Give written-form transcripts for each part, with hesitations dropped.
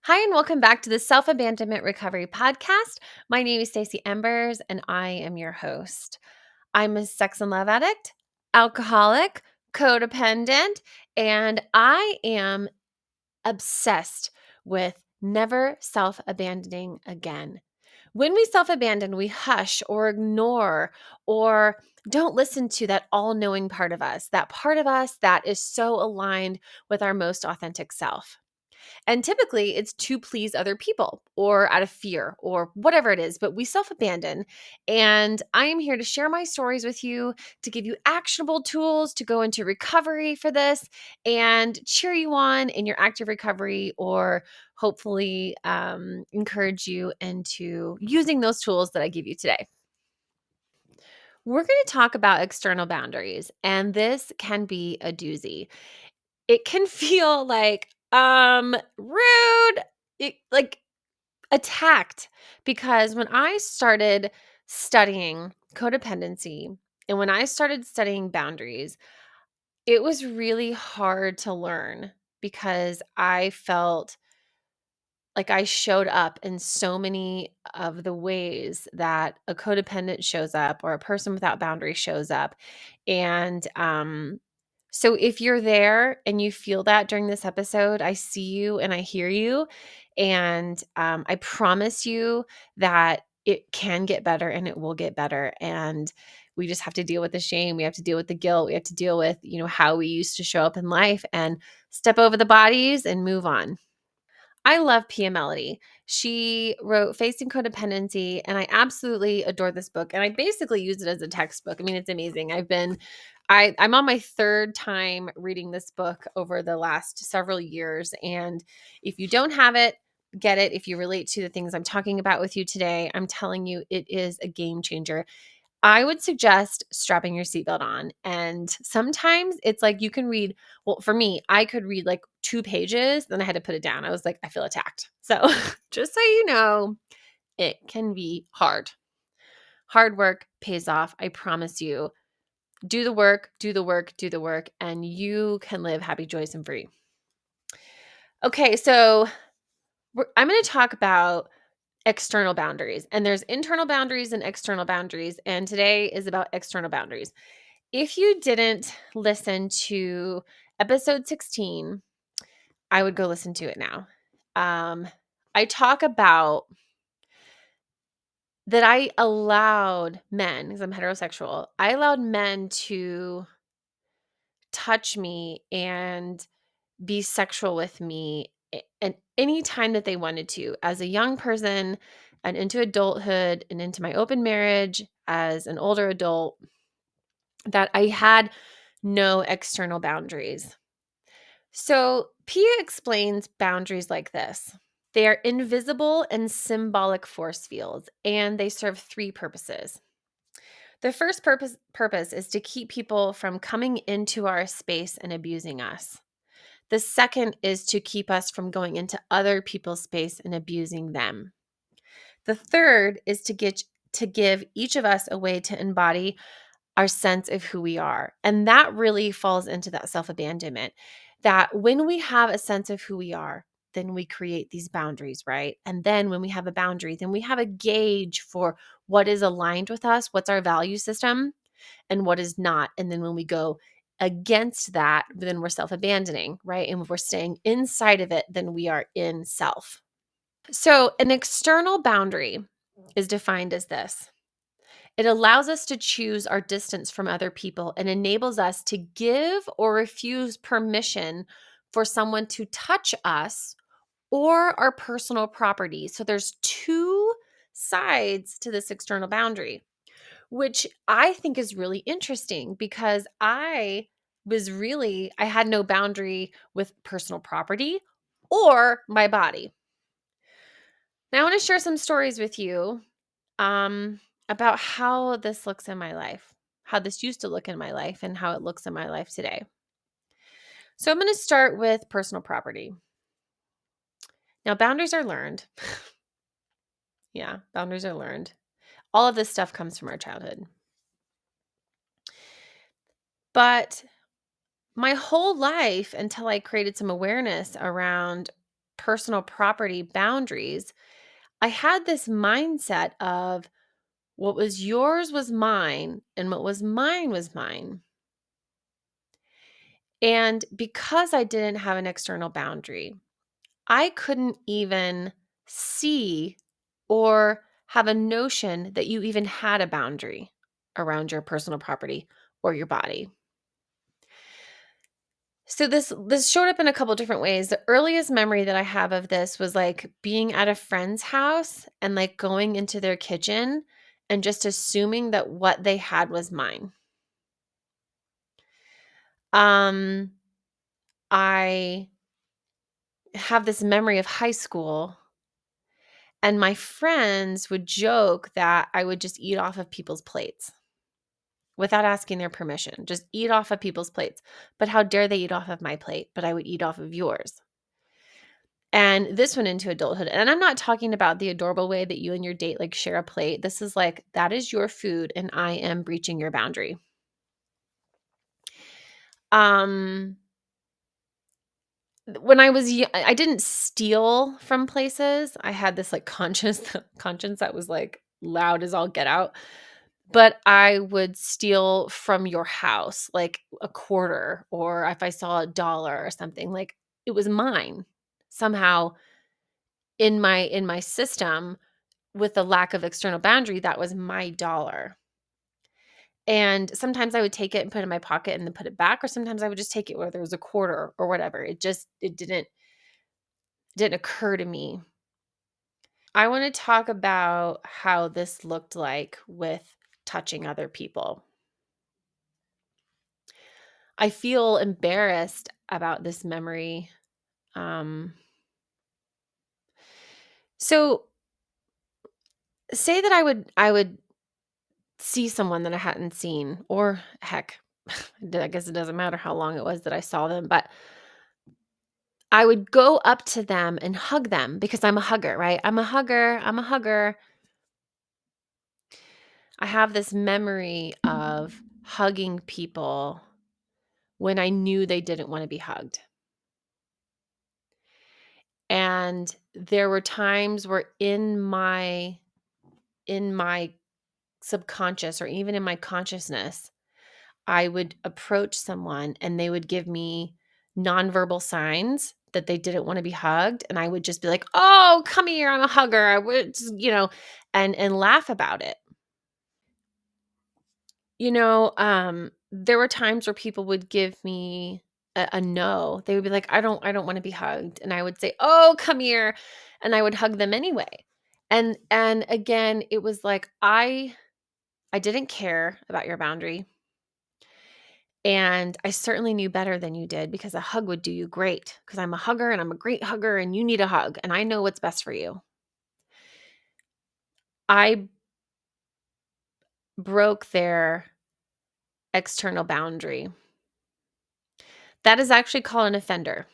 Hi, and welcome back to the Self Abandonment Recovery Podcast. My name is Stacey Embers, and I am your host. I'm a sex and love addict, alcoholic, codependent, and I am obsessed with never self abandoning again. When we self abandon, we hush or ignore or don't listen to that all knowing part of us, that part of us that is so aligned with our most authentic self. And typically it's to please other people or out of fear or whatever it is, but we self abandon. And I am here to share my stories with you, to give you actionable tools to go into recovery for this and cheer you on in your active recovery or hopefully encourage you into using those tools that I give you today. We're going to talk about external boundaries, and this can be a doozy. It can feel like rude, like attacked, because when I started studying codependency and when I started studying boundaries, it was really hard to learn because I felt like I showed up in so many of the ways that a codependent shows up or a person without boundaries shows up. And so if you're there and you feel that during this episode, I see you and I hear you. And I promise you that it can get better and it will get better. And we just have to deal with the shame. We have to deal with the guilt. We have to deal with, how we used to show up in life and step over the bodies and move on. I love Pia Mellody. She wrote Facing Codependency, and I absolutely adore this book. And I basically use it as a textbook. I mean, it's amazing. I'm on my third time reading this book over the last several years. And if you don't have it, get it. If you relate to the things I'm talking about with you today, I'm telling you, it is a game changer. I would suggest strapping your seatbelt on. And sometimes it's like you can read, well, for me, I could read like 2 pages, then I had to put it down. I was like, I feel attacked. So just so you know, it can be hard. Hard work pays off. I promise you. Do the work, do the work, do the work, and you can live happy, joyous, and free. Okay, so I'm going to talk about external boundaries, and there's internal boundaries and external boundaries. And today is about external boundaries. If you didn't listen to episode 16, I would go listen to it now. I talk about that I allowed men, because I'm heterosexual, I allowed men to touch me and be sexual with me at any time that they wanted to, as a young person and into adulthood and into my open marriage as an older adult, that I had no external boundaries. So Pia explains boundaries like this. They are invisible and symbolic force fields, and they serve three purposes. The first purpose is to keep people from coming into our space and abusing us. The second is to keep us from going into other people's space and abusing them. The third is to give each of us a way to embody our sense of who we are. And that really falls into that self-abandonment, that when we have a sense of who we are, then we create these boundaries, right? And then when we have a boundary, then we have a gauge for what is aligned with us, what's our value system, and what is not. And then when we go against that, then we're self-abandoning, right? And if we're staying inside of it, then we are in self. So an external boundary is defined as this. It allows us to choose our distance from other people and enables us to give or refuse permission for someone to touch us or our personal property. So there's two sides to this external boundary, which I think is really interesting because I had no boundary with personal property or my body. Now I want to share some stories with you about how this looks in my life, how this used to look in my life, and how it looks in my life today. So I'm going to start with personal property. Now, boundaries are learned. Yeah, boundaries are learned. All of this stuff comes from our childhood. But my whole life, until I created some awareness around personal property boundaries, I had this mindset of what was yours was mine and what was mine was mine. And because I didn't have an external boundary, I couldn't even see or have a notion that you even had a boundary around your personal property or your body. So this showed up in a couple different ways. The earliest memory that I have of this was like being at a friend's house and like going into their kitchen and just assuming that what they had was mine. Um I have this memory of high school, and my friends would joke that I would just eat off of people's plates without asking their permission. Just eat off of people's plates. But how dare they eat off of my plate, but I would eat off of yours. And this went into adulthood. And I'm not talking about the adorable way that you and your date like share a plate. This is like, that is your food and I am breaching your boundary. Um when I was I didn't steal from places. I had this like conscience that was like loud as all get out. But I would steal from your house like a quarter, or if I saw a dollar or something, like it was mine. Somehow in my system, with the lack of external boundary, that was my dollar. And sometimes I would take it and put it in my pocket and then put it back, or sometimes I would just take it where there was a quarter or whatever. It didn't occur to me. I want to talk about how this looked like with touching other people. I feel embarrassed about this memory. Um, so say that I would see someone that I hadn't seen, or heck, I guess it doesn't matter how long it was that I saw them, but I would go up to them and hug them because I'm a hugger, right? I'm a hugger. I'm a hugger. I have this memory of hugging people when I knew they didn't want to be hugged. And there were times where in my subconscious or even in my consciousness, I would approach someone and they would give me nonverbal signs that they didn't want to be hugged, and I would just be like, "Oh, come here, I'm a hugger." I would, and laugh about it. There were times where people would give me a no. They would be like, "I don't want to be hugged," and I would say, "Oh, come here," and I would hug them anyway. And again, it was like I didn't care about your boundary. And I certainly knew better than you did, because a hug would do you great, because I'm a hugger and I'm a great hugger and you need a hug and I know what's best for you. I broke their external boundary. That is actually called an offender.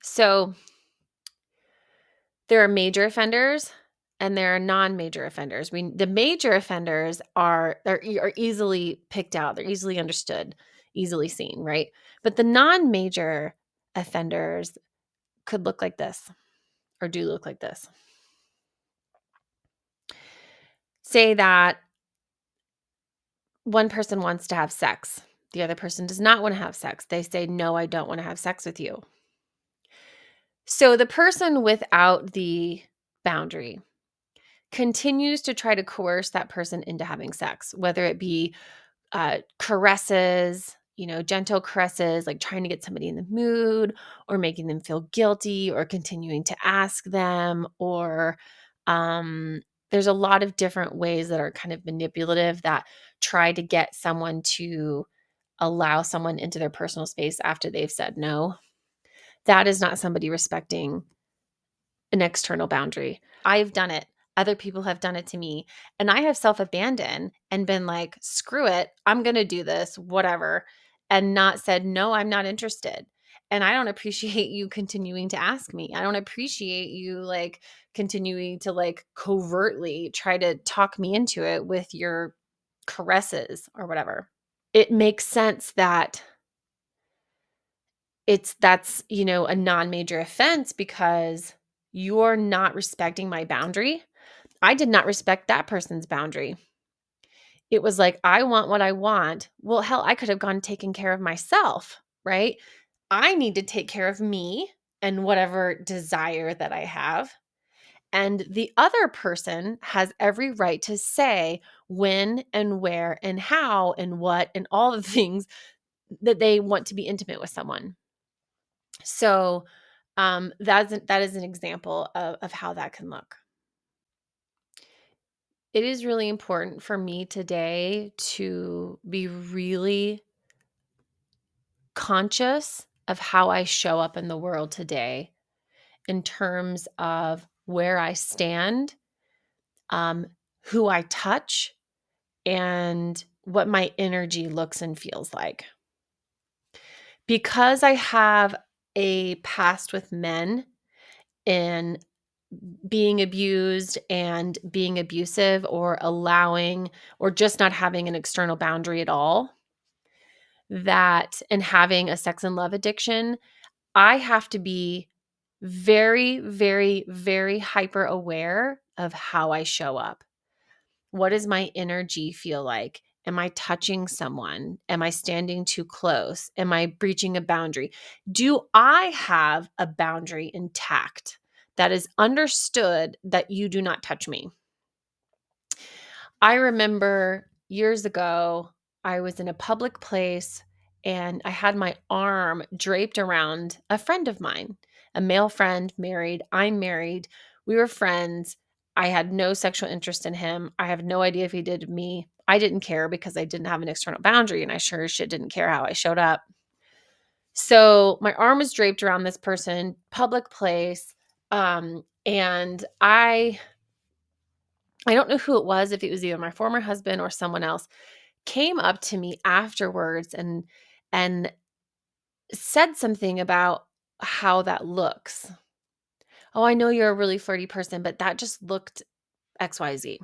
So there are major offenders and there are non-major offenders. The major offenders are easily picked out. They're easily understood, easily seen, right? But the non-major offenders could look like this, or do look like this. Say that one person wants to have sex. The other person does not want to have sex. They say, "No, I don't want to have sex with you." So the person without the boundary continues to try to coerce that person into having sex, whether it be caresses, gentle caresses, like trying to get somebody in the mood, or making them feel guilty, or continuing to ask them, or there's a lot of different ways that are kind of manipulative that try to get someone to allow someone into their personal space after they've said no. That is not somebody respecting an external boundary. I've done it. Other people have done it to me. And I have self-abandoned and been like, screw it. I'm going to do this, whatever. And not said, no, I'm not interested. And I don't appreciate you continuing to ask me. I don't appreciate you like continuing to like covertly try to talk me into it with your caresses or whatever. It makes sense that that's, a non-major offense because you're not respecting my boundary. I did not respect that person's boundary. It was like, I want what I want. Well, hell, I could have gone taken care of myself, right? I need to take care of me and whatever desire that I have. And the other person has every right to say when and where and how and what and all the things that they want to be intimate with someone. So that is an example of how that can look. It is really important for me today to be really conscious of how I show up in the world today in terms of where I stand, um, who I touch, and what my energy looks and feels like. Because I have a past with men in being abused and being abusive or allowing or just not having an external boundary at all, that and having a sex and love addiction, I have to be very, very, very hyper aware of how I show up. What does my energy feel like? Am I touching someone? Am I standing too close? Am I breaching a boundary? Do I have a boundary intact that is understood that you do not touch me? I remember years ago, I was in a public place and I had my arm draped around a friend of mine, a male friend, married. I'm married. We were friends. I had no sexual interest in him. I have no idea if he did to me. I didn't care because I didn't have an external boundary and I sure as shit didn't care how I showed up. So my arm was draped around this person, public place. And I don't know who it was, if it was either my former husband or someone else, came up to me afterwards and said something about how that looks. Oh, I know you're a really flirty person, but that just looked XYZ.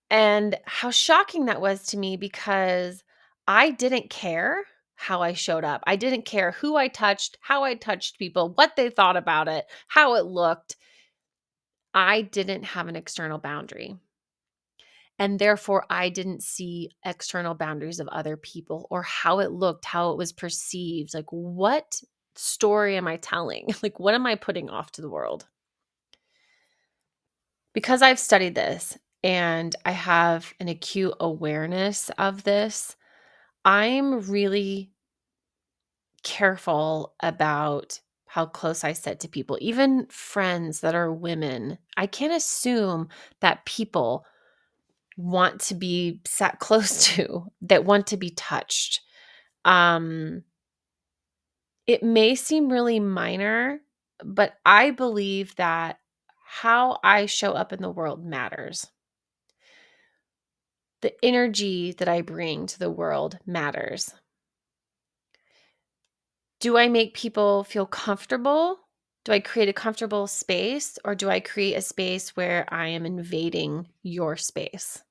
And how shocking that was to me because I didn't care how I showed up. I didn't care who I touched, how I touched people, what they thought about it, how it looked. I didn't have an external boundary. And therefore, I didn't see external boundaries of other people or how it looked, how it was perceived. Like, what story am I telling? Like, what am I putting off to the world? Because I've studied this and I have an acute awareness of this, I'm really careful about how close I sit to people, even friends that are women. I can't assume that people want to be sat close to, that want to be touched. Um, it may seem really minor, but I believe that how I show up in the world matters. The energy that I bring to the world matters. Do I make people feel comfortable? Do I create a comfortable space, or do I create a space where I am invading your space?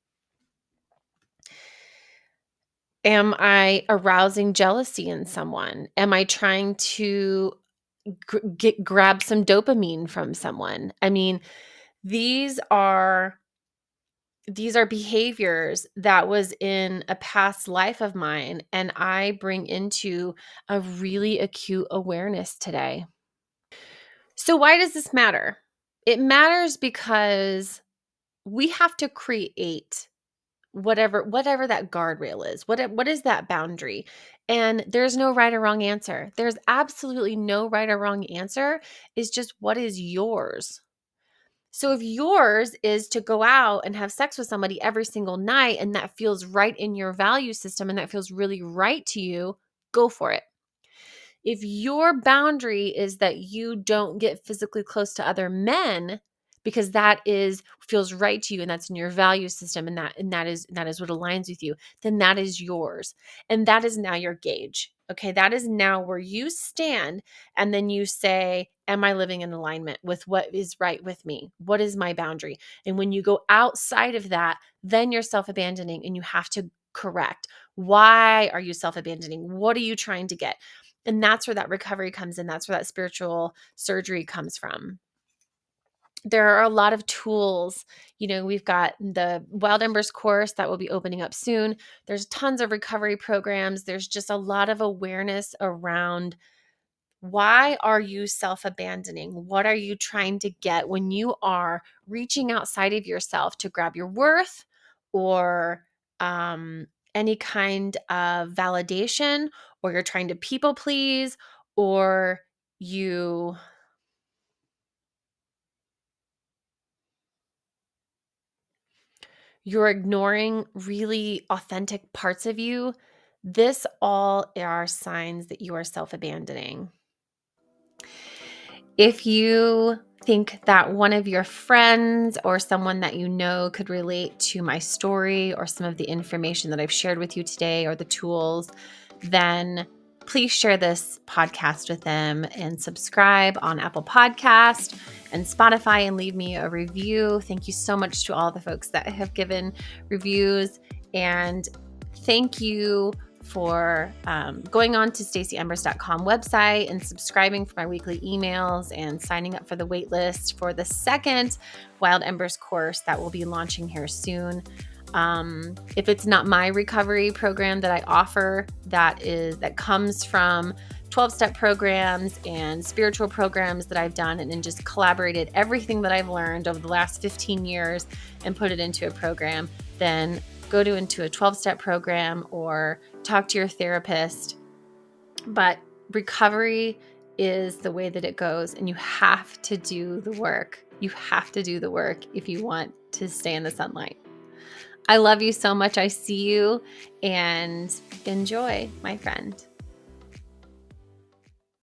Am I arousing jealousy in someone? Am I trying to grab some dopamine from someone? I mean, these are behaviors that was in a past life of mine and I bring into a really acute awareness today. So why does this matter? It matters because we have to create whatever that guardrail is. What is that boundary? And there's no right or wrong answer. There's absolutely no right or wrong answer. It's just what is yours. So if yours is to go out and have sex with somebody every single night and that feels right in your value system and that feels really right to you, go for it. If your boundary is that you don't get physically close to other men because that is feels right to you and that's in your value system and that is what aligns with you, then that is yours. And that is now your gauge. Okay, that is now where you stand and then you say, am I living in alignment with what is right with me? What is my boundary? And when you go outside of that, then you're self-abandoning and you have to correct. Why are you self-abandoning? What are you trying to get? And that's where that recovery comes in. That's where that spiritual surgery comes from. There are a lot of tools. We've got the Wild Embers course that will be opening up soon. There's tons of recovery programs. There's just a lot of awareness around why are you self-abandoning? What are you trying to get when you are reaching outside of yourself to grab your worth or any kind of validation, or you're trying to people please, or you you're ignoring really authentic parts of you. This all are signs that you are self-abandoning. If you think that one of your friends or someone that you know could relate to my story or some of the information that I've shared with you today or the tools, then please share this podcast with them and subscribe on Apple Podcast and Spotify and leave me a review. Thank you so much to all the folks that have given reviews, and thank you for going on to stacyembers.com website and subscribing for my weekly emails and signing up for the wait list for the second Wild Embers course that will be launching here soon. If it's not my recovery program that I offer, that comes from 12-step programs and spiritual programs that I've done and just collaborated everything that I've learned over the last 15 years and put it into a program, then go into a 12-step program or talk to your therapist. But recovery is the way that it goes, and you have to do the work. You have to do the work if you want to stay in the sunlight. I love you so much. I see you, and enjoy, my friend.